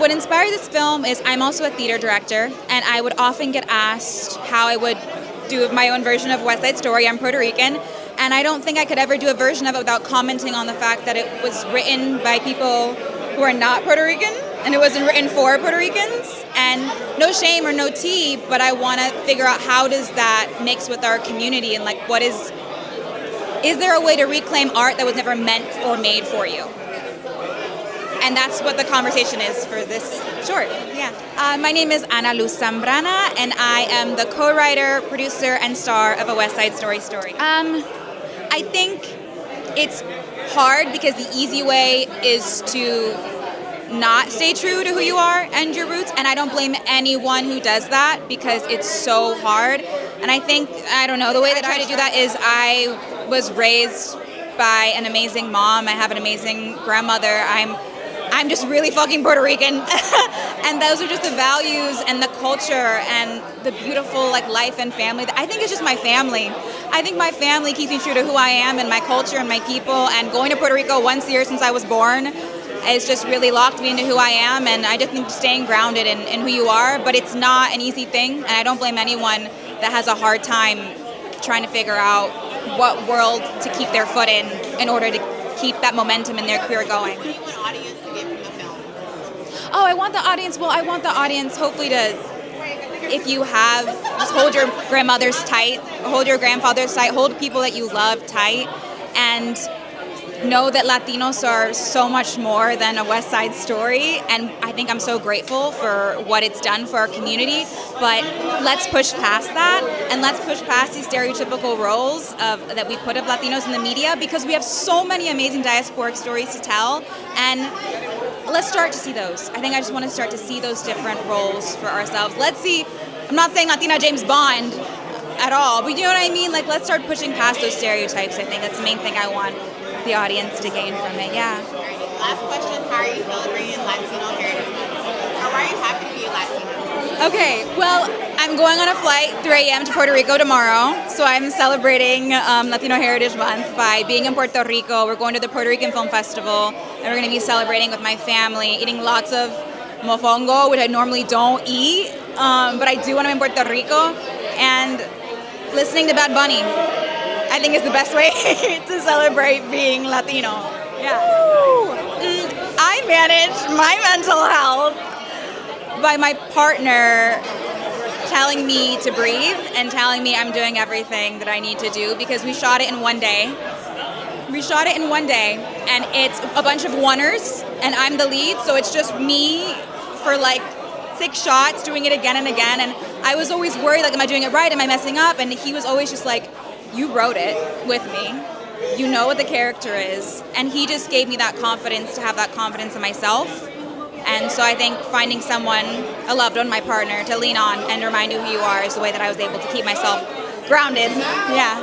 What inspired this film is I'm also a theater director, and I would often get asked how I would do my own version of West Side Story. I'm Puerto Rican, and I don't think I could ever do a version of it without commenting on the fact that it was written by people who are not Puerto Rican, and it wasn't written for Puerto Ricans. And no shame or no tea, but I want to figure out how does that mix with our community, and like what is there a way to reclaim art that was never meant or made for you? And that's what the conversation is for this short. Yeah. My name is Ana Luz Zambrana, and I am the co-writer, producer, and star of A West Side Story story. I think it's hard because the easy way is to not stay true to who you are and your roots, and I don't blame anyone who does that because it's so hard. And I think, I don't know, the way that I try to do that is I was raised by an amazing mom. I have an amazing grandmother. I'm just really fucking Puerto Rican. And those are just the values and the culture and the beautiful like life and family. I think it's just my family. I think my family keeps me true to who I am and my culture and my people, and going to Puerto Rico once a year since I was born has just really locked me into who I am, and I just think staying grounded in who you are, but it's not an easy thing, and I don't blame anyone that has a hard time trying to figure out what world to keep their foot in order to keep that momentum in their career going. What do you want the audience to get from the film? Oh, I want the audience hopefully to, if you have, just hold your grandmothers tight, hold your grandfathers tight, hold people that you love tight, and know that Latinos are so much more than A West Side Story, and I think I'm so grateful for what it's done for our community, but let's push past that, and let's push past these stereotypical roles that we put of Latinos in the media, because we have so many amazing diasporic stories to tell, and let's start to see those. I think I just want to start to see those different roles for ourselves. Let's see, I'm not saying Latino James Bond at all, but you know what I mean? Like, let's start pushing past those stereotypes. I think that's the main thing I want the audience to gain from it. Yeah. Last question, how are you celebrating Latino Heritage Month? Or are you happy to be a Latino? Okay, well, I'm going on a flight 3 a.m. to Puerto Rico tomorrow, so I'm celebrating Latino Heritage Month by being in Puerto Rico. We're going to the Puerto Rican Film Festival, and we're going to be celebrating with my family, eating lots of mofongo, which I normally don't eat, but I do when I'm in Puerto Rico, and listening to Bad Bunny. I think is the best way to celebrate being Latino. Yeah. I manage my mental health by my partner telling me to breathe and telling me I'm doing everything that I need to do, because we shot it in one day. And it's a bunch of oneers, and I'm the lead, so it's just me for like 6 shots doing it again and again. And I was always worried, like, am I doing it right? Am I messing up? And he was always just like, you wrote it with me. You know what the character is. And he just gave me that confidence to have that confidence in myself. And so I think finding someone, a loved one, my partner, to lean on and remind you who you are is the way that I was able to keep myself grounded. Yeah.